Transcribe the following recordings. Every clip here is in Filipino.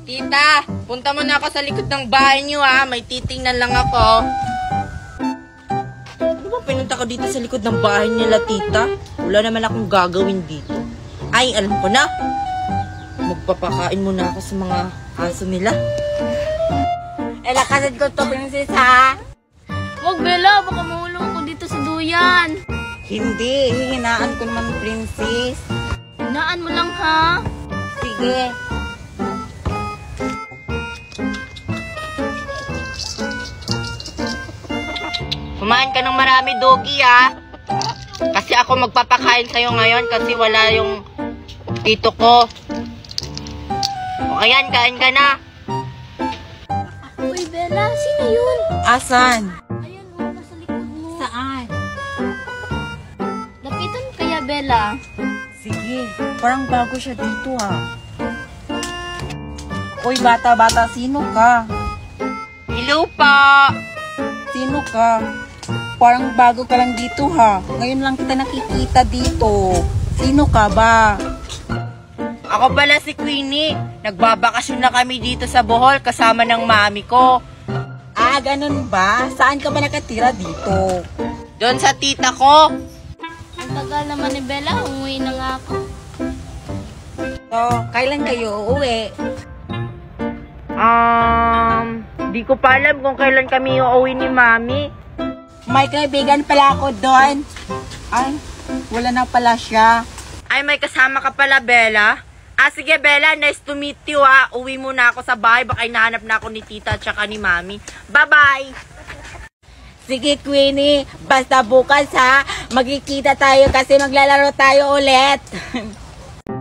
Tita, punta mo na ako sa likod ng bahay niyo ha. May titingnan lang ako. Ano ba pinunta ko dito sa likod ng bahay nila, tita? Wala naman akong gagawin dito. Ay, alam ko na. Magpapakain muna ako sa mga aso nila. Lakasan ko to, princess, ha? Wag, Bella. Baka mahulog ko dito sa duyan. Hindi. Hihinaan ko naman, princess. Hinaan mo lang, ha? Sige. Kumain ka ng marami, Doggy, ha? Kasi ako magpapakain sa'yo ngayon kasi wala yung tito ko. O ayan, kain ka na. Uy, Bella, sino yun? Asan? Ayan, nasa likod mo. Saan? Lapitan mo kaya, Bella? Sige, parang bago siya dito, ha? Uy, bata-bata, sino ka? Hello pa! Sino ka? Parang bago ka lang dito, ha? Ngayon lang kita nakikita dito. Sino ka ba? Ako pala si Queenie. Nagbabakasyon na kami dito sa Bohol kasama ng mami ko. Ah, ganun ba? Saan ka ba nakatira dito? Doon sa tita ko. Ang tagal naman ni Bella, umuwi na nga ako. So, kailan kayo uuwi? Di ko pa alam kung kailan kami uuwi ni mami. May kaibigan pala ako doon. Ay, wala na pala siya. Ay, may kasama ka pala, Bella. Ah, sige, Bella. Nice to meet you, ha. Uwi muna ako sa bahay. Baka hinahanap na ako ni tita at saka ni mami. Bye-bye! Sige, Queenie. Basta bukas, ha. Magkikita tayo kasi maglalaro tayo ulit.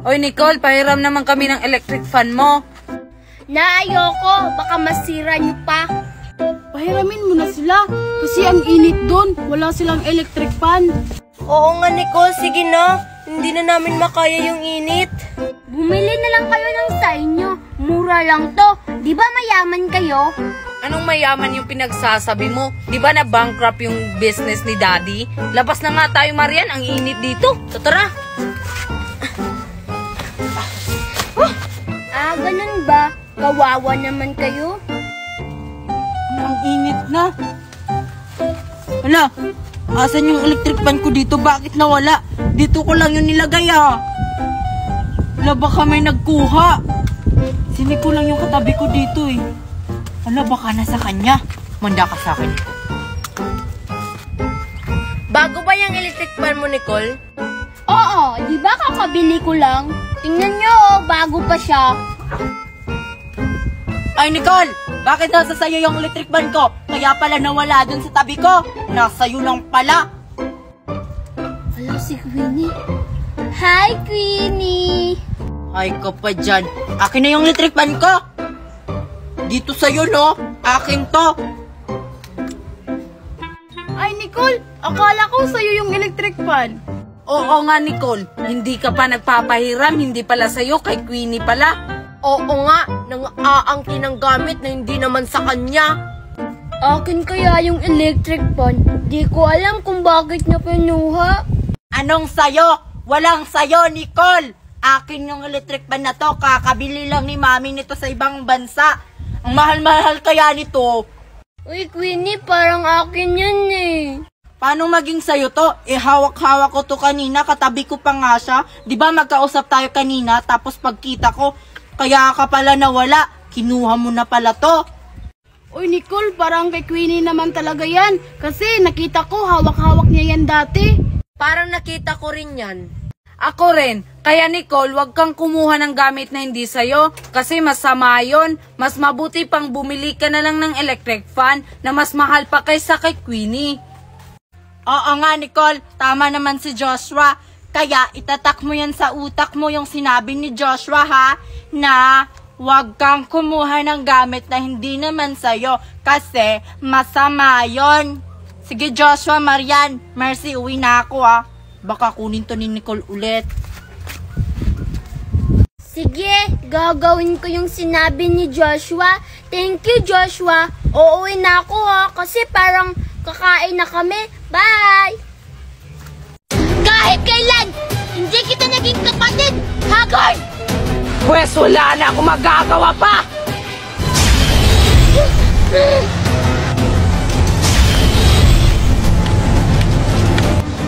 Oy, Nicole. Pahiram naman kami ng electric fan mo. Ayoko. Baka masira niyo pa. Pahiramin mo na sila kasi ang init doon. Wala silang electric fan. Oo nga, Nicole. Sige na. Hindi na namin makaya yung init. Bumili na lang kayo ng sa inyo. Mura lang to. Di ba mayaman kayo? Anong mayaman yung pinagsasabi mo? Di ba na bankrupt yung business ni Daddy? Labas na nga tayo, Marian. Ang init dito. Tara. Ah, ganun ba? Kawawa naman kayo. Ang init na. Hala, asan yung electric fan ko dito? Bakit nawala? Dito ko lang yung nilagay, ha. Hala, baka may nagkuha. Sini ko lang yung katabi ko dito, eh. Hala, baka nasa kanya. Manda ka sa akin. Bago ba yung electric fan mo, Nicole? Oo, di ba kakabili ko lang? Tingnan nyo, bago pa siya. Ay, Nicole! Bakit nasa sayo yung electric fan ko? Kaya pala nawala dun sa tabi ko. Nasayo lang pala. Hello, si Queenie. Hi, Queenie! Ay ka pa dyan. Akin na yung electric fan ko. Dito sa'yo, no? Akin to. Ay, Nicole, akala ko sa'yo yung electric fan. Oo nga, Nicole. Hindi ka pa nagpapahiram. Hindi pala sa'yo. Kay Queenie pala. Oo nga, nang aangkin ng gamit na hindi naman sa kanya. Akin kaya yung electric fan. Di ko alam kung bakit niya kinuha. Anong sayo? Walang sayo, Nicole. Akin yung electric fan na to. Kakabili lang ni mami nito sa ibang bansa. Ang mahal-mahal kaya nito. Uy, Queenie, parang akin yan eh. Paano maging sayo to? Eh, hawak-hawak ko to kanina. Katabi ko pa nga siya. Di ba magkausap tayo kanina? Tapos pagkita ko, kaya ka pala nawala. Kinuha mo na pala to. Uy, Nicole, parang kay Queenie naman talaga yan. Kasi nakita ko, hawak-hawak niya yan dati. Parang nakita ko rin yan. Ako rin. Kaya Nicole, wag kang kumuha ng gamit na hindi sa'yo. Kasi masama yun. Mas mabuti pang bumili ka na lang ng electric fan na mas mahal pa kaysa kay Queenie. Oo nga, Nicole. Tama naman si Joshua. Kaya itatak mo yan sa utak mo yung sinabi ni Joshua, ha? Na wag kang kumuha ng gamit na hindi naman sa'yo. Kasi masama yon. Sige, Joshua, Marian. Mercy, uwi na ako, ha? Baka kunin to ni Nicole ulit. Sige, gagawin ko yung sinabi ni Joshua. Thank you, Joshua. Uuwi na ako ha, kasi parang kakain na kami. Bye! Kahit kailan, hindi kita naging kapatid, Haggard! Pwes wala na akong magagawa pa!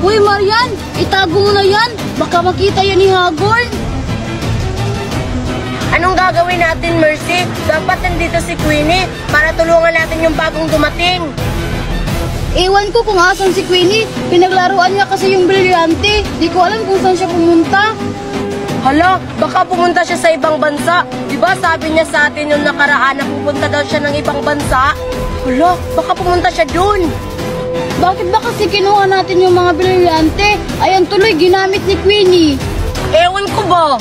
Uy, Marian! Itago mo na yan! Baka makita yan ni Hagorn! Anong gagawin natin, Mercy? Dapat nandito si Queenie para tulungan natin yung bagong dumating. Ewan ko kung asan si Queenie. Pinaglaruan niya kasi yung brilyante. Di ko alam kung saan siya pumunta. Hala, baka pumunta siya sa ibang bansa. Di ba sabi niya sa atin yung nakaraan na pupunta daw siya ng ibang bansa? Hala, baka pumunta siya dun. Bakit ba kasi kinuha natin yung mga brilyante? Ayan tuloy, ginamit ni Queenie. Ewan ko ba?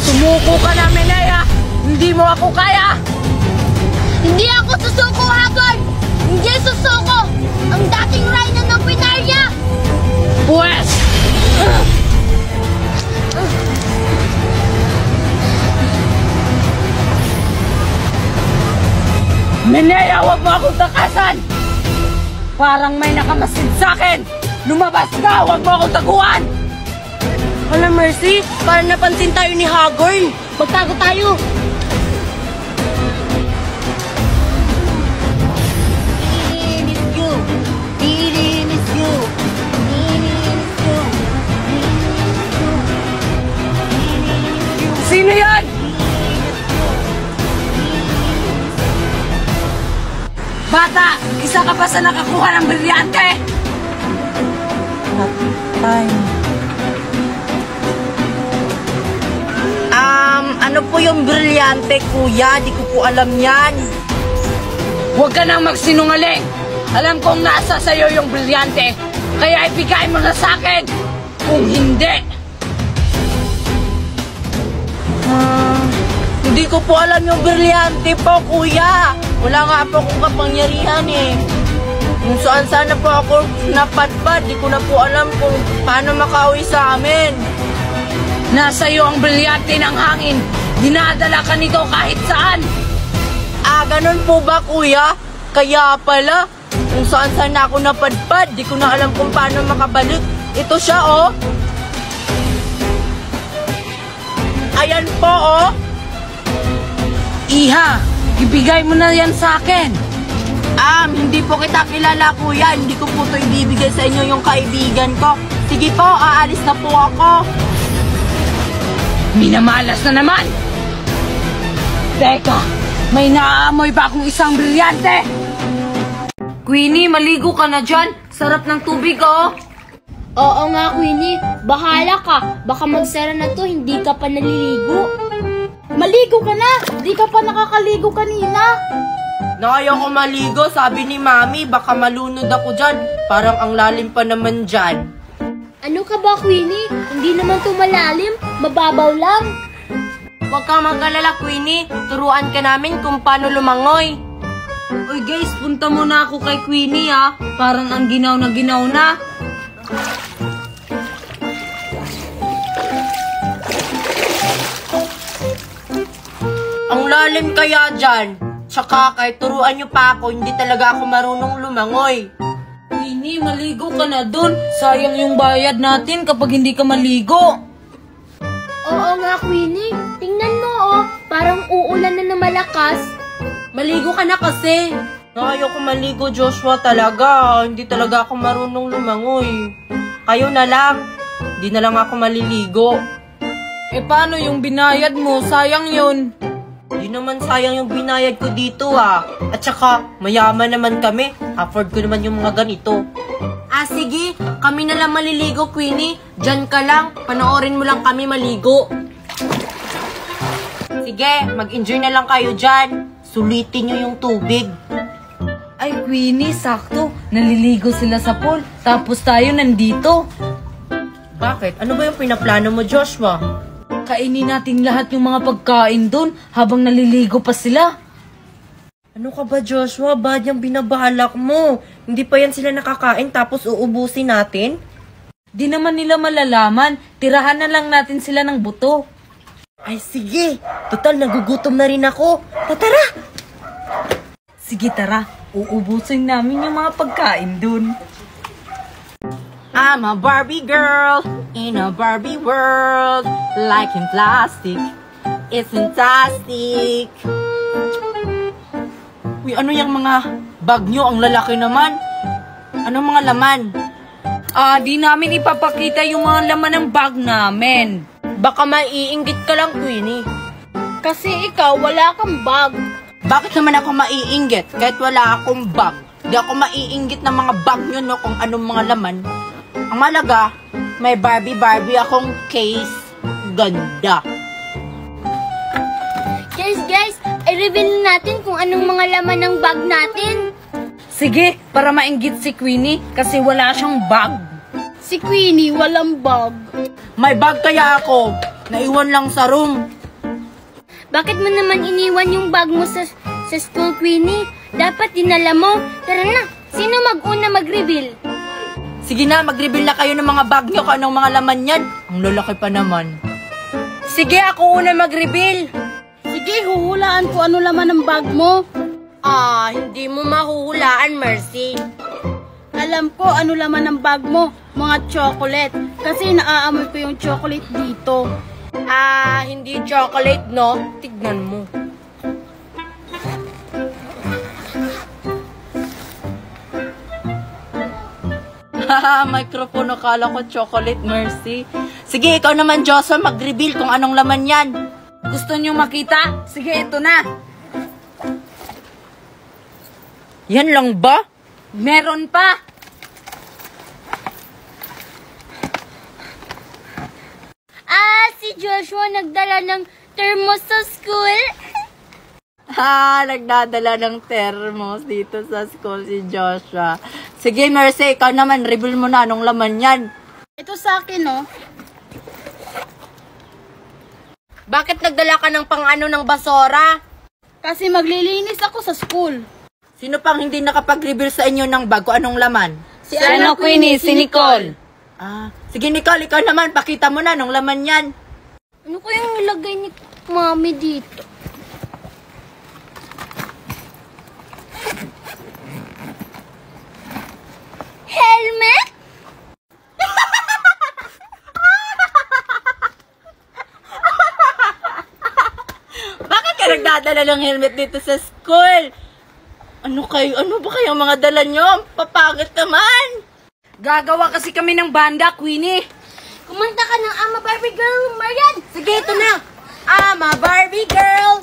Sumuko ka na, Menea! Hindi mo ako kaya! Hindi ako susuko, Hagorn! Hindi susuko! Ang dating Rhino ng Winarya! Pwes! Menea, huwag mo akong takasan! Parang may nakamasid sa akin! Lumabas ka! Huwag mo akong taguan! Hala, Mercy, parang napansin tayo ni Hagorn. Magtago tayo. Sino yan? Bata, isa ka pa sa nakakuha ng brilyante! Ano po yung brilyante, kuya? Di ko po alam yan. Huwag ka nang magsinungaling! Alam kong nasa sa'yo yung brilyante, kaya ibigay mo na sa akin! Kung hindi... Hindi ko po alam yung brilyante po, kuya. Wala nga po akong kapangyarihan eh. Kung saan sana po ako napadpad, di ko na po alam kung paano makauwi sa amin. Nasa iyo ang brilyante ng hangin. Dinadala ka nito kahit saan. Ganun po ba, kuya? Kaya pala, kung saan sana ako napadpad, di ko na alam kung paano makabalik. Ito siya, oh. Ayan po, oh. Iha, ibigay mo na yan sa akin. Hindi po kita kilala, kuya. Hindi ko po ito ibibigay sa inyo yung kaibigan ko. Sige po, aalis na po ako. Minamalas na naman! Teka, may naaamoy ba akong isang brilyante? Queenie, maligo ka na dyan. Sarap ng tubig, oh. Oo nga, Queenie. Bahala ka. Baka magsara na to, hindi ka pa naliligo. Maligo ka na! Di ka pa nakakaligo kanina! Ayaw ko maligo, sabi ni Mami, baka malunod ako dyan. Parang ang lalim pa naman dyan. Ano ka ba, Queenie? Hindi naman to malalim. Mababaw lang. Huwag kang mag-alala, Queenie. Turuan ka namin kung paano lumangoy. Uy guys, punta muna ako kay Queenie, ah. Parang ang ginaw na ginaw na. Ang lalim kaya dyan. Tsaka kahit turuan niyo pa ako, hindi talaga ako marunong lumangoy. Queenie, maligo ka na dun. Sayang yung bayad natin kapag hindi ka maligo. Oo nga, Queenie. Tingnan mo, oh. Parang uulan na malakas. Maligo ka na kasi. Ayaw ko maligo, Joshua, talaga. Hindi talaga ako marunong lumangoy. Kayo na lang. Hindi na lang ako maliligo. Eh paano yung binayad mo? Sayang yun. Di naman sayang yung binayad ko dito, ah. At saka, mayaman naman kami. Afford ko naman yung mga ganito. Sige. Kami na lang maliligo, Queenie. Diyan ka lang. Panoorin mo lang kami maligo. Sige, mag-enjoy na lang kayo dyan. Sulitin nyo yung tubig. Ay, Queenie, sakto. Naliligo sila sa pool. Tapos tayo nandito. Bakit? Ano ba yung pinaplano mo, Joshua? Kainin natin lahat yung mga pagkain dun habang naliligo pa sila. Ano ka ba, Joshua? Bad yung binabahalak mo. Hindi pa yan sila nakakain tapos uubusin natin? Di naman nila malalaman. Tirahan na lang natin sila ng buto. Ay, sige. Total, nagugutom na rin ako. Tara! Sige, tara. Uubusin namin yung mga pagkain dun. I'm a Barbie girl in a Barbie world. Like in plastic. It's fantastic. Uy, ano yung mga bag nyo? Ang lalaki naman. Anong mga laman? Di namin ipapakita yung mga laman ng bag namin. Baka maiinggit ka lang, Queenie. Kasi ikaw, wala kang bag. Bakit naman ako maiinggit kahit wala akong bag? Di ako maiinggit ng mga bag nyo, no, kung anong mga laman. Ang malaga, may Barbie akong case. Ganda. Guys, i-reveal natin kung anong mga laman ng bag natin. Sige, para mainggit si Queenie kasi wala siyang bag. Si Queenie, walang bag. May bag kaya ako. Naiwan lang sa room. Bakit mo naman iniwan yung bag mo sa school, Queenie? Dapat dinala mo. Tara na, sino mag-una mag-reveal? Sige na, mag-reveal na kayo ng mga bag nyo kung anong mga laman yan. Ang lalaki pa naman. Sige, ako una mag-reveal. Sige, huhulaan ko ano laman ng bag mo. Hindi mo mahuhulaan, Mercy. Alam ko ano laman ng bag mo, mga chocolate. Kasi naaamoy ko yung chocolate dito. Hindi chocolate, no? Tignan mo. Microphone, akala ko chocolate, Mercy. Sige, ikaw naman, Joshua, mag-reveal kung anong laman yan. Gusto niyo makita? Sige, ito na. Yan lang ba? Meron pa. Si Joshua nagdala ng thermos sa school. Nagdadala ng thermos dito sa school si Joshua. Sige, Mercy, ikaw naman, reveal mo na anong laman yan. Ito sa akin, oh. Bakit nagdala ka ng pang-ano ng basura? Kasi maglilinis ako sa school. Sino pang hindi nakapag-reveal sa inyo ng bag kung anong laman? Si ano, Queenie? Si Nicole. Sige, Nicole, ikaw naman, pakita mo na anong laman yan. Ano kayang nilagay ni Mami dito? Helmet? Bakit ka nagdadala ng helmet dito sa school? Ano ba kayong mga dala nyo? Papagod naman! Gagawa kasi kami ng banda, Queenie. Kumanta ka ng I'm a Barbie girl, Marian! Sige, ito na! I'm a Barbie girl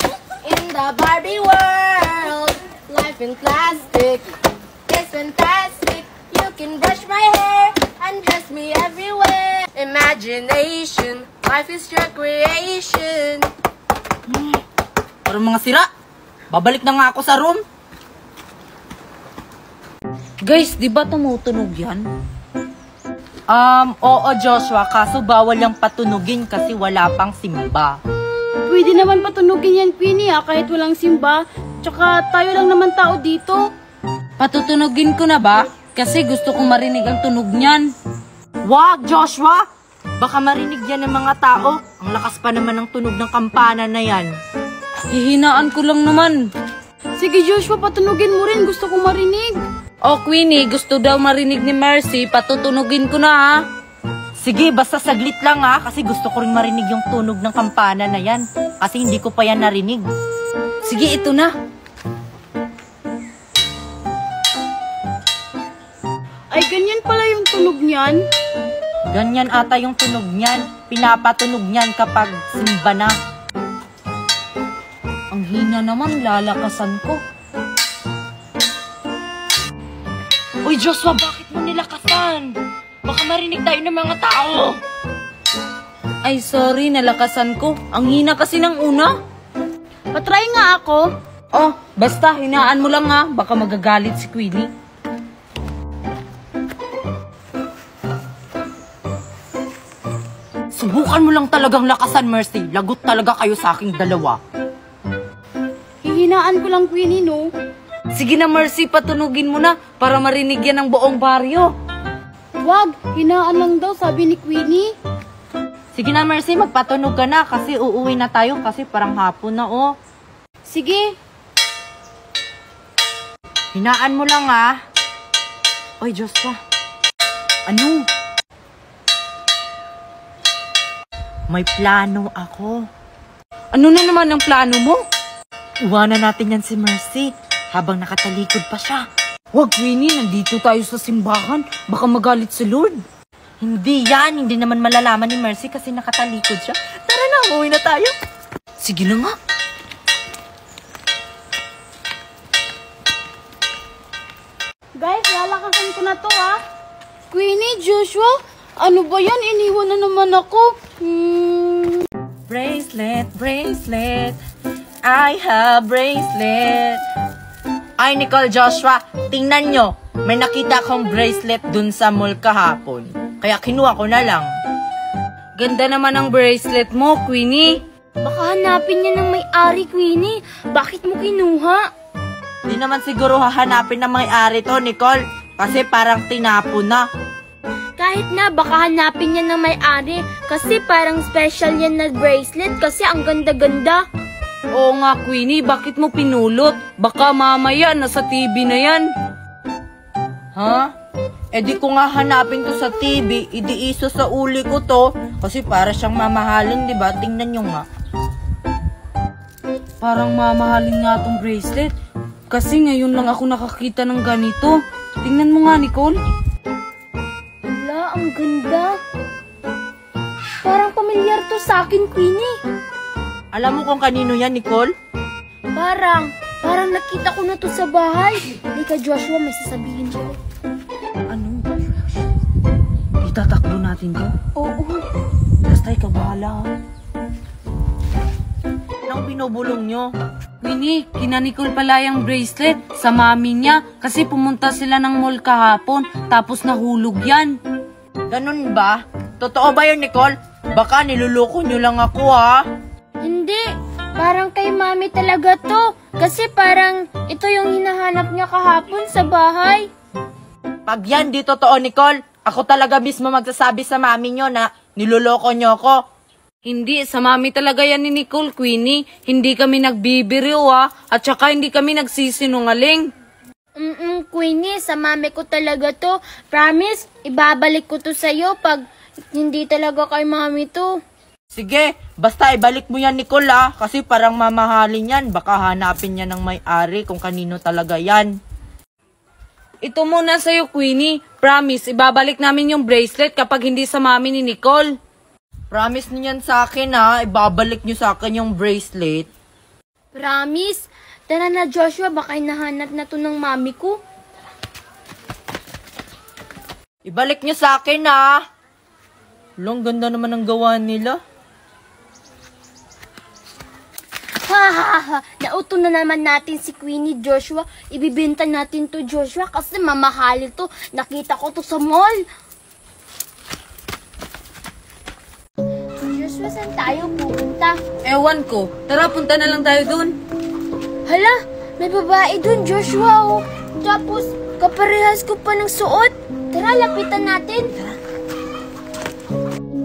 in the Barbie world. Life in plastic is fantastic. You can brush my hair and dress me everywhere. Imagination, life is your creation. Parang mga sira. Babalik na nga ako sa room. Guys, di ba tumutunog yan? Oo, Joshua, kaso bawal yung patunugin kasi wala pang simba. Pwede naman patunugin yan, Queenie, kahit walang simba. Tsaka tayo lang naman tao dito. Patutunugin ko na ba? Kasi gusto kong marinig ang tunog niyan. Wag, Joshua! Baka marinig yan ng mga tao. Ang lakas pa naman ng tunog ng kampana na yan. Hihinaan ko lang naman. Sige, Joshua, patunugin mo rin. Gusto kong marinig. Queenie, gusto daw marinig ni Mercy. Patutunugin ko na, ha? Sige, basta saglit lang ha, kasi gusto ko rin marinig yung tunog ng kampana na yan. Kasi hindi ko pa yan narinig. Sige, ito na. Ay, ganyan pala yung tunog niyan. Ganyan ata yung tunog niyan. Pinapatunog niyan kapag simba na. Ang hina naman, lalakasan ko. Uy, Joshua, bakit mo nilakasan? Baka marinig tayo ng mga tao. Ay, sorry, nalakasan ko. Ang hina kasi ng una. Patry nga ako. Basta, hinaan mo lang, ha. Baka magagalit si Queenie. Subukan mo lang talagang lakasan, Mercy. Lagot talaga kayo sa aking dalawa. Hihinaan ko lang, Queenie, no? Sige na, Mercy, patunugin mo na para marinig yan ng buong baryo. Wag, hinaan lang daw, sabi ni Queenie. Sige na, Mercy, magpatunog ka na kasi uuwi na tayo kasi parang hapon na, oh. Sige. Hinaan mo lang, ha. Oy, Joshua. Ano? May plano ako. Ano na naman ang plano mo? Iwanan natin yan si Mercy. habang nakatalikod pa siya. Wag, Queenie, nandito tayo sa simbahan. Baka magalit si Lord. Hindi yan, hindi naman malalaman ni Mercy kasi nakatalikod siya. Tara na, uwi na tayo. Sige na nga. Guys, lalakasan ko na to ha. Queenie, Joshua, ano ba yan? Iniwan na naman ako. Bracelet, bracelet, I have bracelet. Ay, Nicole, Joshua, tingnan nyo. May nakita akong bracelet dun sa mall kahapon. Kaya kinuha ko na lang. Ganda naman ang bracelet mo, Queenie. Baka hanapin niya ng may-ari, Queenie. Bakit mo kinuha? Di naman siguro hahanapin ng may-ari to, Nicole. Kasi parang tinapon na. Kahit na, baka hanapin niya ng may-ari. Kasi parang special yan na bracelet kasi ang ganda-ganda. Oo nga, Queenie, bakit mo pinulot? Baka mamaya nasa TV na yan. Ha? Eh di ko nga hanapin to sa TV, idiiso sa uli ko to. Kasi para siyang mamahalin, di ba? Tingnan nyo nga. Parang mamahalin nga tong bracelet. Kasi ngayon lang ako nakakita ng ganito. Tingnan mo nga, Nicole. Wala, ang ganda. Parang pamilyar to sa akin, Queenie. Alam mo kung kanino yan, Nicole? Parang nakita ko na to sa bahay. Halika, Joshua, may sasabihin siya. Ano? Itatakbo natin to? Oo. Basta ikaw bahala. Anong binubulong nyo? Queenie, kina Nicole pala yung bracelet sa mami niya kasi pumunta sila ng mall kahapon tapos nahulog yan. Ganun ba? Totoo ba yun, Nicole? Baka niluloko nyo lang ako, ha? Hindi. Parang kay mami talaga to. Kasi parang ito yung hinahanap niya kahapon sa bahay. Pag yan di totoo, Nicole, ako talaga mismo magsasabi sa mami nyo na niluloko nyo ako. Hindi, sa mami talaga yan ni Nicole, Queenie. Hindi kami nagbibiro at saka hindi kami nagsisinungaling. Queenie, sa mami ko talaga to. Promise, ibabalik ko to sa'yo pag hindi talaga kay mami to. Sige, basta ibalik mo yan, Nicole, ha? Kasi parang mamahalin yan. Baka hanapin niya ng may-ari kung kanino talaga yan. Ito muna sa'yo, Queenie. Promise, ibabalik namin yung bracelet kapag hindi sa mami ni Nicole. Promise niyo yan sa akin, ha? Ibabalik niyo sa akin yung bracelet. Promise? Tara na, Joshua, baka hinahanap na to ng mami ko. Ibalik niyo sa akin, ha? Long ganda naman ang gawa nila. Ha! Nauto na naman natin si Queenie, Joshua. Ibibenta natin to, Joshua, kasi mamahalin to. Nakita ko to sa mall. Joshua, saan tayo pupunta? Ewan ko. Tara, punta na lang tayo dun. Hala, may babae dun, Joshua, oh. Tapos, kaparehas ko pa ng suot. Tara, lapitan natin.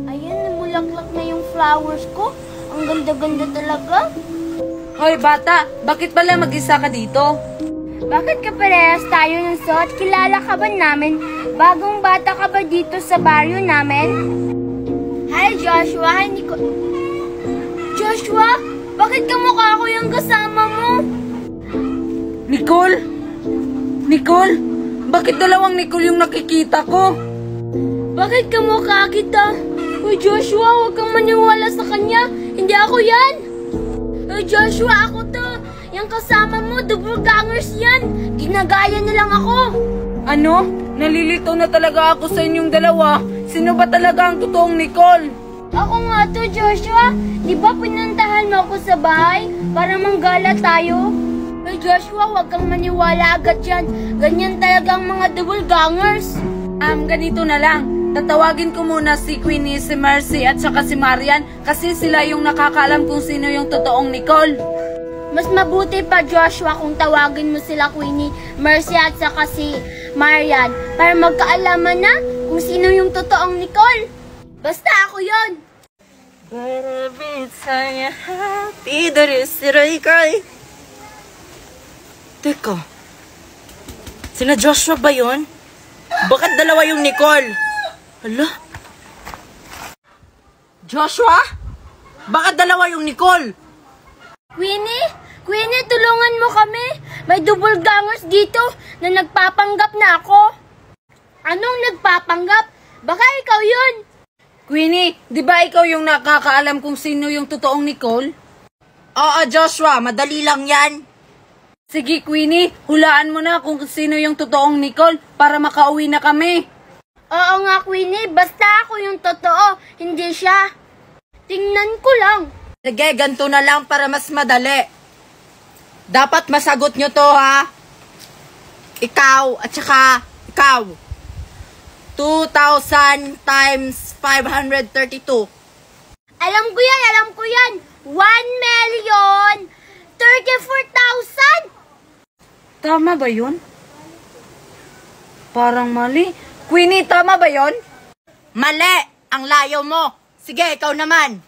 Ayan, namulaklak na yung flowers ko. Ang ganda-ganda talaga. Hoy, bata, bakit pala mag-isa ka dito? Bakit kaparehas tayo ng suot? Kilala ka ba namin? Bagong bata ka ba dito sa baryo namin? Hi, Joshua. Hi, Joshua, bakit kamukha ko yung kasama mo? Nicole? Nicole? Bakit dalawang Nicole yung nakikita ko? Bakit kamukha kita? Uy, Joshua, huwag kang maniwala sa kanya. Hindi ako yan. Uy, Joshua, ako to. Yung kasama mo, doppelgangers yan. Ginagaya nilang ako. Ano? Nalilito na talaga ako sa inyong dalawa. Sino ba talaga ang totoong Nicole? Ako nga to, Joshua. Di ba pinuntahan mo ako sa bahay para manggala tayo? Uy, Joshua, huwag kang maniwala agad yan. Ganyan talaga ang mga doppelgangers. Ganito na lang. Tatawagin ko muna si Queenie, si Mercy at saka si Marian kasi sila yung nakakaalam kung sino yung totoong Nicole. Mas mabuti pa, Joshua, kung tawagin mo sila Queenie, Mercy at saka si Marian para magkaalaman na kung sino yung totoong Nicole. Basta ako yon. Teka, sina Joshua ba yun? Bakit dalawa yung Nicole? Hala? Joshua? Bakit dalawa yung Nicole? Queenie? Queenie, tulungan mo kami. May double gangers dito na nagpapanggap na ako. Anong nagpapanggap? Baka ikaw yun. Queenie, di ba ikaw yung nakakaalam kung sino yung totoong Nicole? Oo, Joshua, madali lang yan. Sige, Queenie, hulaan mo na kung sino yung totoong Nicole para makauwi na kami. Oo nga, Queenie. Basta ako yung totoo, hindi siya. Tingnan ko lang. Sige, ganito na lang para mas madali. Dapat masagot nyo to, ha? Ikaw at saka ikaw. 2,000 times 532. Alam ko yan. 1,034,000. Tama ba yun? Parang mali. Queenie, tama ba yun? Mali! Ang layo mo. Sige, ikaw naman.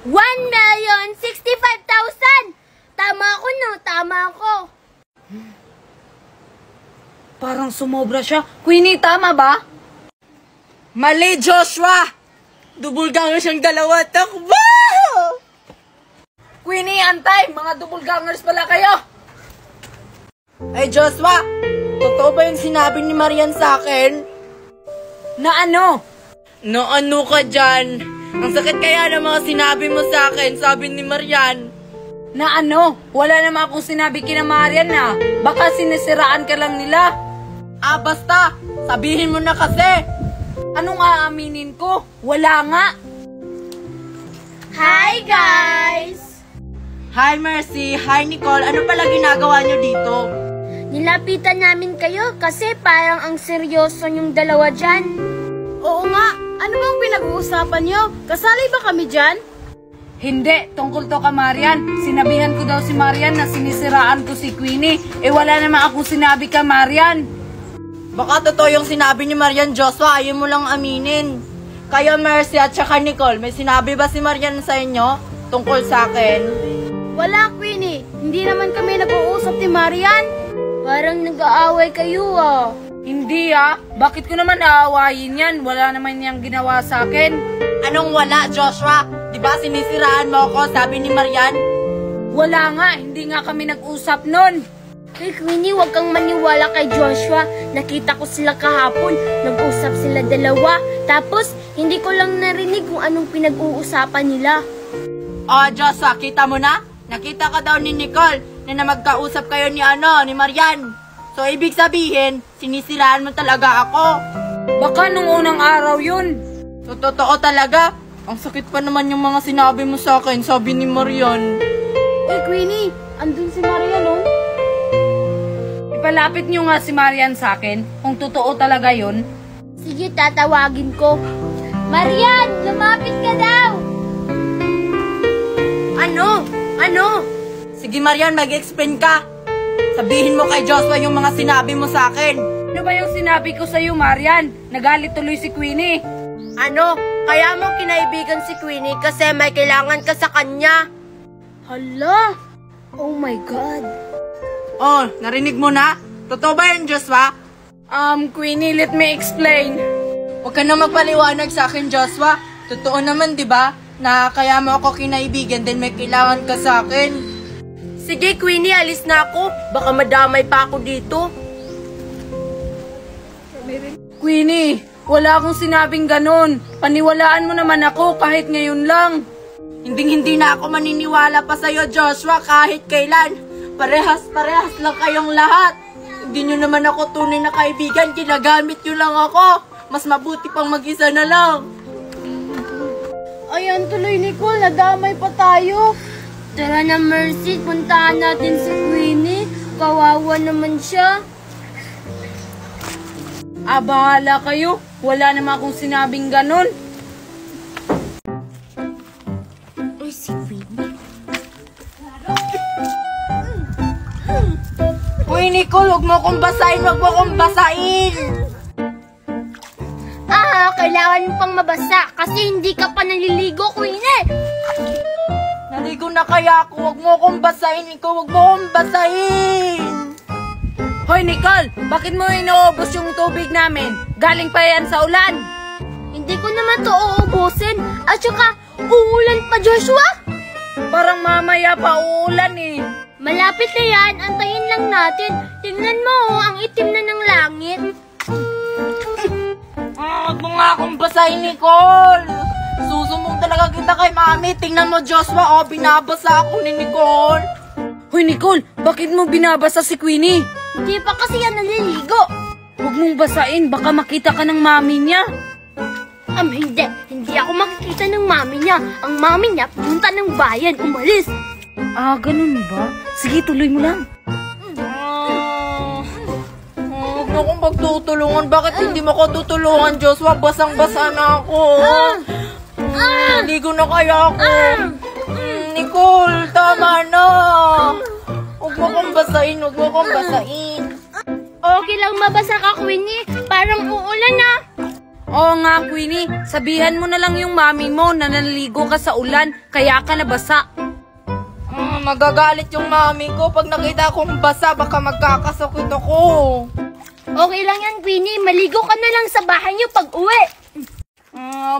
1,065,000. Tama ako, no? Tama ako. Parang sumobra siya. Queenie, tama ba? Mali, Joshua! Double ganger siyang dalawa. Takbo! Queenie, antay! Mga double gangers pala kayo! Ay, Joshua! Totoo ba yung sinabi ni Marian sa akin? Na ano? No, ano ka dyan? Ang sakit kaya ng mga sinabi mo sa akin, sabi ni Marian. Na ano? Wala naman akong sinabi kina Marian na. Baka sinisiraan ka lang nila. Basta! Sabihin mo na kasi! Anong aaminin ko? Wala nga. Hi, guys! Hi, Mercy! Hi, Nicole! Ano pala ginagawa nyo dito? Nilapitan namin kayo kasi parang ang seryoso yung dalawa dyan. Oo nga, ano bang pinag-uusapan nyo? Kasali ba kami dyan? Hindi, tungkol to ka Marian. Sinabihan ko daw si Marian na sinisiraan ko si Queenie. Wala naman akong sinabi ka Marian. Baka totoo yung sinabi ni Marian, Joshua. Ayaw mo lang aminin. Kaya Mercy at saka Nicole, may sinabi ba si Marian sa inyo tungkol sa akin? Wala, Queenie. Hindi naman kami nag-uusap ni Marian. Parang nag-aaway kayo, ah. Hindi Bakit ko naman aawayin yan? Wala naman niyang ginawa sa akin. Anong wala, Joshua? Di ba sinisiraan mo ako, sabi ni Marian? Wala nga, hindi nga kami nag-usap nun. Hey, Queenie, huwag kang maniwala kay Joshua. Nakita ko sila kahapon. Nag-usap sila dalawa. Tapos, hindi ko lang narinig kung anong pinag-uusapan nila. Joshua, kita mo na? Nakita ka daw ni Nicole na magkausap kayo ni Marian. So, ibig sabihin, sinisiraan mo talaga ako. Baka nung unang araw yun. So, totoo talaga. Ang sakit pa naman yung mga sinabi mo sa akin, sabi ni Marian. Hey, Queenie, andun si Marian, oh. Ipalapit niyo nga si Marian sa akin kung totoo talaga yun. Sige, tatawagin ko. Marian, lumapit ka daw! Ano? Sige, Marian, mag-explain ka. Sabihin mo kay Joshua yung mga sinabi mo sa akin. Ano ba yung sinabi ko sa'yo, Marian? Nagalit tuloy si Queenie. Kaya mo kinaibigan si Queenie kasi may kailangan ka sa kanya. Hala! Oh my God! Narinig mo na? Totoo ba yan, Joshua? Queenie, let me explain. Huwag ka na magpaliwanag sa akin, Joshua. Totoo naman, di ba? Na kaya mo ako kinaibigan din may kailangan ka sa akin. Sige, Queenie, alis na ako. Baka madamay pa ako dito. Queenie, wala akong sinabing ganun. Paniwalaan mo naman ako kahit ngayon lang. Hindi na ako maniniwala pa sa'yo, Joshua, kahit kailan. Parehas lang kayong lahat. Hindi nyo naman ako tunay na kaibigan. Ginagamit nyo lang ako. Mas mabuti pang mag-isa na lang. Ayan tuloy, Nicole. Nadamay pa tayo. Tara na, Mercy. Puntahan natin si Queenie. Kawawa naman siya. Bahala kayo. Wala naman akong sinabing ganun. Uy, si Queenie. Uy, Nicole, huwag mo akong basahin. Kailangan mo pang mabasa kasi hindi ka pa naliligo, Queenie. Naligo na kaya ako. Huwag mo akong basahin. Ikaw, huwag mo akong basahin. Hoy, Nicole! Bakit mo inuubos yung tubig namin? Galing pa yan sa ulan. Hindi ko naman to uubusin. At saka, uulan pa, Joshua. Parang mamaya pa uulan eh. Malapit na yan, antayin lang natin. Tingnan mo, ang itim na ng langit. Huwag mo nga akong basahin, Nicole. Susumbong talaga kita kay Mami. Tingnan mo, Joshua, binabasa ako ni Nicole. Hoy Nicole, bakit mo binabasa si Queenie? Hindi pa kasi yan naliligo. Huwag mong basain, baka makita ka ng mami niya. Hindi. Hindi ako makikita ng mami niya. Ang mami niya, pumunta ng bayan, umalis. Ah, ganun ba? Sige, tuloy mo lang. Huwag mo akong pagtutulungan. Bakit hindi mo ako tutulungan, Joshua? Basang-basa na ako. Ligo na kaya ako. Nicole, tama na. Huwag mo akong basahin. Huwag mo akong basahin. Okay lang mabasa ka, Queenie. Parang uulan na. Oo nga, Queenie. Sabihan mo na lang yung mami mo na naliligo ka sa ulan, kaya ka nabasa. Magagalit yung mami ko. Pag nakita akong basa, baka magkakasakit ako. Okay lang yan, Queenie. Maligo ka na lang sa bahay niyo pag uwi.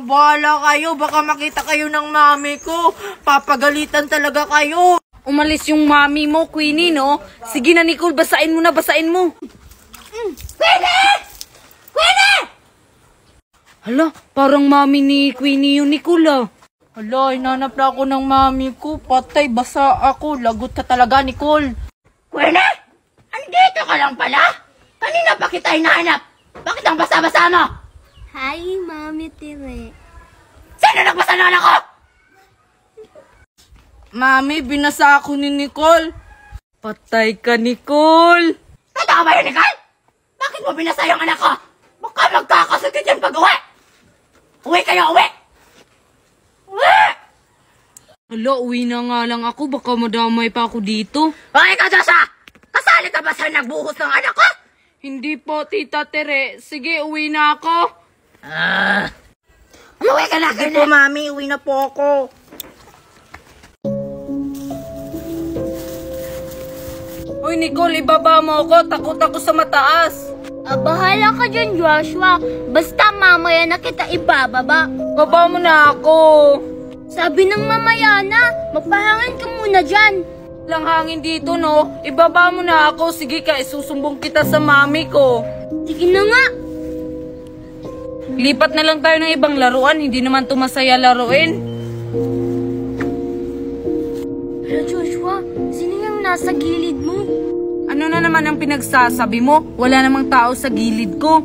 Bahala kayo. Baka makita kayo ng mami ko. Papagalitan talaga kayo. Umalis yung mami mo, Queenie, no? Sige na, Nicole, basain mo na, basain mo. Queenie! Queenie! Hala, parang mami ni Queenie yung Nicole, ah. Hala, hinanap na ako ng mami ko. Patay, basa ako. Lagot ka talaga, Nicole. Queenie! Andito ka lang pala? Kanina pa kita hinahanap. Bakit ang basa-basa mo? Hi, Mami Tire. Sino nagbasa ng anak ko? Mami, binasa ako ni Nicole. Patay ka, Nicole. Totoo ba yun, Nicole? Bakit mo binasa yung anak ko? Baka magkakasakit yan pag uwi. Uwi kayo, uwi! Uwi! Hala, uwi na nga lang ako. Baka madamay pa ako dito. Okay ka, Joshua! Kasali ka ba sa nagbuhos ng anak ko? Hindi po, Tita Tere. Sige, uwi na ako. Umuwi ka na, Sige po, Mami. Uwi na po ako. Uy, Nicole, ibaba mo ako. Takot ako sa mataas. Bahala ka dyan, Joshua. Basta mamaya na kita ibababa. Baba mo na ako. Sabi ng mamaya na, magpahangin ka muna dyan. Lang hangin dito, no? Ibaba mo na ako. Sige ka, isusumbong kita sa mami ko. Sige na nga. Lipat na lang tayo ng ibang laruan. Hindi naman to masaya laruin. Hello, Joshua. Sino yung nasa gilid mo? Ano na naman ang pinagsasabi mo? Wala namang tao sa gilid ko.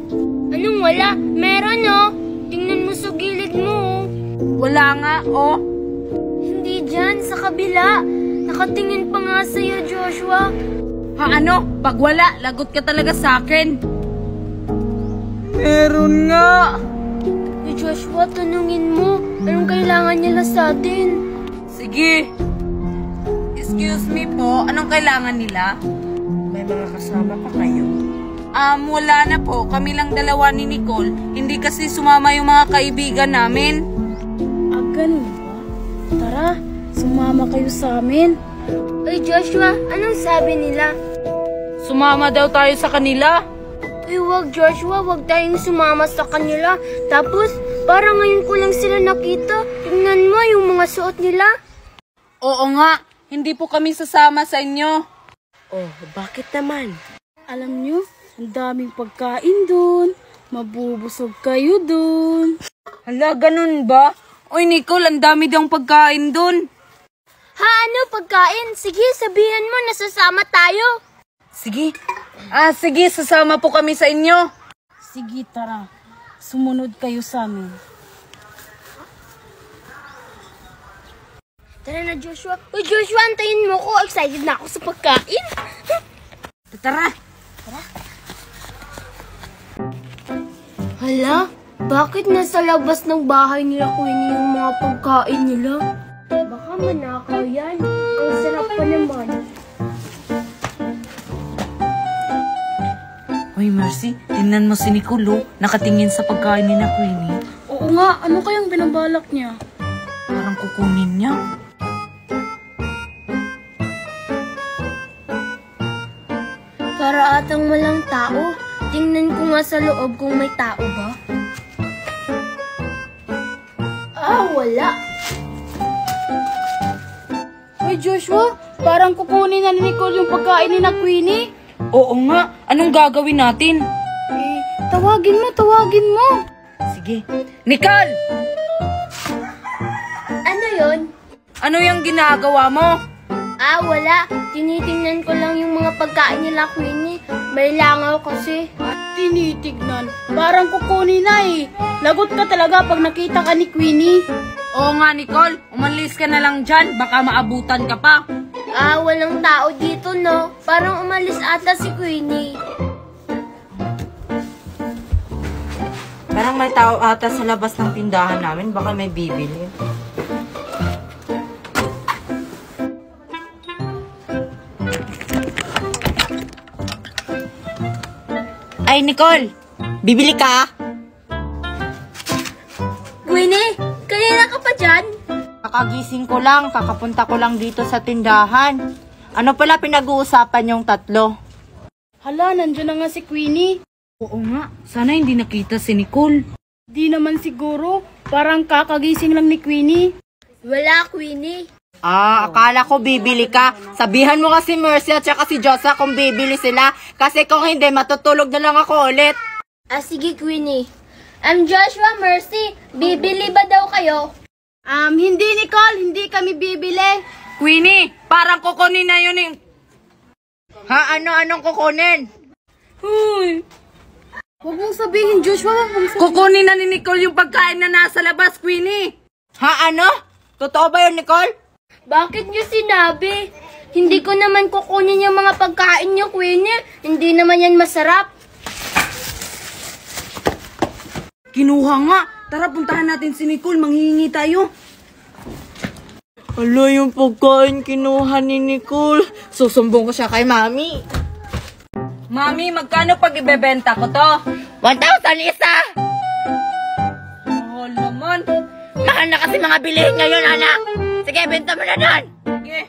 Anong wala? Meron, oh. Tingnan mo sa gilid mo, oh. Wala nga, oh. Hindi dyan, sa kabila. Nakatingin pa nga sa'yo, Joshua. Ha, ano? Pag wala, lagot ka talaga sa akin. Meron nga. Hey, Joshua, tanungin mo. Anong kailangan nila sa atin? Sige. Excuse me po, anong kailangan nila? May mga kasama pa kayo. Wala na po. Kami lang dalawa ni Nicole. Hindi kasi sumama yung mga kaibigan namin. Ganun ba? Tara, sumama kayo sa amin. Hey, Joshua, anong sabi nila? Sumama daw tayo sa kanila. Ay, wag, Joshua, wag tayong sumama sa kanila. Tapos, parang ngayon ko lang sila nakita. Tingnan mo yung mga suot nila. Oo nga, hindi po kami sasama sa inyo. Oh, bakit naman? Alam nyo, ang daming pagkain dun. Mabubusog kayo dun. Hala, ganun ba? Uy, Nicole, ang dami daw pagkain dun. Ha, ano pagkain? Sige, sabihan mo, nasasama tayo. Sige. Sige, sasama po kami sa inyo. Sige, tara. Sumunod kayo sa amin. Tara na, Joshua. Uy, Joshua, antayin mo ko. Excited na ako sa pagkain. Tara. Hala, bakit nasa labas ng bahay nila Queenie yung mga pagkain nila? Baka manakaw yan. Ang sarap pa naman. Uy, Mercy, tingnan mo si Nicole, oh. Nakatingin sa pagkain ni na Queenie. Oo nga, ano kayang binabalak niya? Parang kukunin niya. Para atang walang tao. Tingnan ko nga sa loob kung may tao ba. Wala. Hoy Joshua, parang kukunin na ni Nicole yung pagkain ni na Queenie. Oo nga, anong gagawin natin? Tawagin mo. Sige. Nicole! Ano yon? Ano yung ginagawa mo? Wala. Tinitingnan ko lang yung mga pagkain nila, Queenie. May langaw kasi. Tinitignan, parang kukunin na eh. Lagot ka talaga pag nakita ka ni Queenie. Oo nga, Nicole. Umalis ka na lang dyan. Baka maabutan ka pa. Walang tao dito, no? Parang umalis ata si Queenie. Parang may tao ata sa labas ng tindahan namin. Baka may bibili. Ay, Nicole! Bibili ka? Queenie, kanina ka pa dyan? Kakagising ko lang. Kakapunta ko lang dito sa tindahan. Ano pala pinag-uusapan yung tatlo? Hala, nandiyan na nga si Queenie. Oo nga. Sana hindi nakita si Nicole. Di naman siguro, parang kakagising lang ni Queenie. Wala, Queenie. Akala ko bibili ka. Sabihan mo kasi Mercy at saka si Josa kung bibili sila. Kasi kung hindi, matutulog na lang ako ulit. Sige, Queenie. Joshua, Mercy, bibili ba daw kayo? Hindi Nicole, hindi kami bibili. Queenie, parang kukunin na yun eh. Anong kukunin? Uy. Huwag mong sabihin, Joshua, huwag mong sabihin. Kukunin na ni Nicole yung pagkain na nasa labas, Queenie. Totoo ba yun, Nicole? Bakit niyo sinabi? Hindi ko naman kukunin yung mga pagkain niyo, Queenie. Hindi naman yan masarap. Kinuha nga. Tara, puntahan natin si Nicole. Manghihingi tayo. Hala, yung pagkain kinuha ni Nicole. Susumbong ko siya kay Mami. Mami, magkano pag ibebenta ko to? 1,000 isa! Mahal naman. Mahal na kasi mga bilihin ngayon, anak. Sige, benta mo na nun. Sige.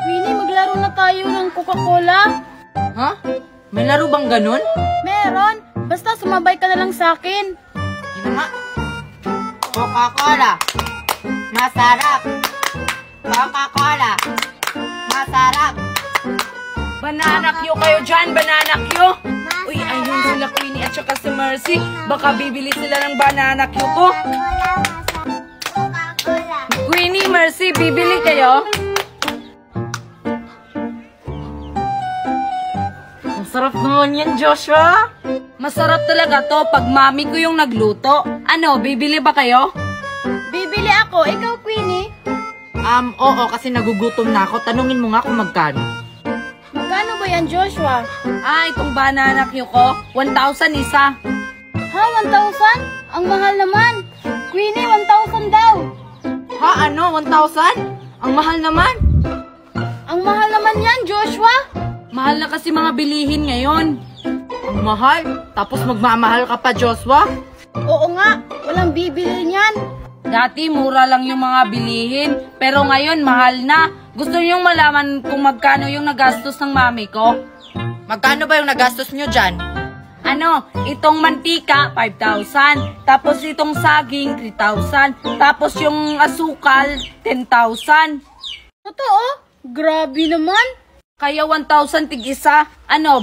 Queenie, maglaro na tayo ng Coca-Cola. Ha? May laro bang ganun? Meron. Basta sumabay ka na lang sa akin. Yun na nga. Coca-Cola. Masarap. Coca-Cola. Masarap. Banana Q kayo dyan, banana Q. Uy, ayun sila Queenie at saka si Mercy. Baka bibili sila ng banana Q ko. Queenie, Mercy, bibili kayo? Ang sarap naman yan, Joshua. Masarap talaga to pag mami ko yung nagluto. Ano, bibili ba kayo? Bibili ako. Ikaw, Queenie. Oo, kasi nagugutom na ako. Tanungin mo nga kung magkano. Magkano ba yan, Joshua? Itong banana Q ko, 1,000 isa. 1,000? Ang mahal naman. Queenie, 1,000 daw. 1,000? Ang mahal naman. Ang mahal naman yan, Joshua. Mahal na kasi mga bilihin ngayon. Ang mahal? Tapos magmamahal ka pa, Joshua? Oo nga, walang bibili niyan. Dati mura lang yung mga bilihin, pero ngayon mahal na. Gusto niyong malaman kung magkano yung nagastos ng mami ko? Magkano ba yung nagastos nyo dyan? Itong mantika, 5,000. Tapos itong saging, 3,000. Tapos yung asukal, 10,000. Totoo? Grabe naman. Kaya 1,000 tig-isa.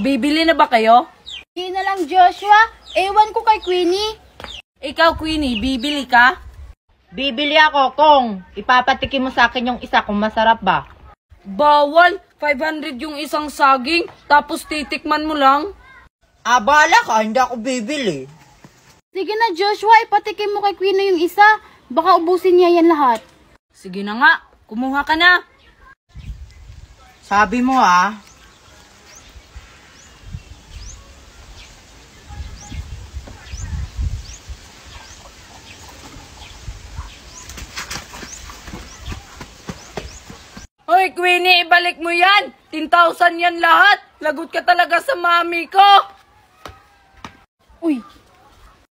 Bibili na ba kayo? Hindi na lang, Joshua. Ewan ko kay Queenie. Ikaw, Queenie, bibili ka? Bibili ako kung ipapatikim mo sa akin yung isa kung masarap ba. Bawal! 500 yung isang saging, tapos titikman mo lang. Bahala ka, hindi ako bibili. Sige na, Joshua. Ipatikim mo kay Queenie yung isa. Baka ubusin niya yan lahat. Sige na nga, kumuha ka na. Sabi mo Hoy, Queenie, ibalik mo yan. 10,000 yan lahat. Lagot ka talaga sa mami ko. Uy,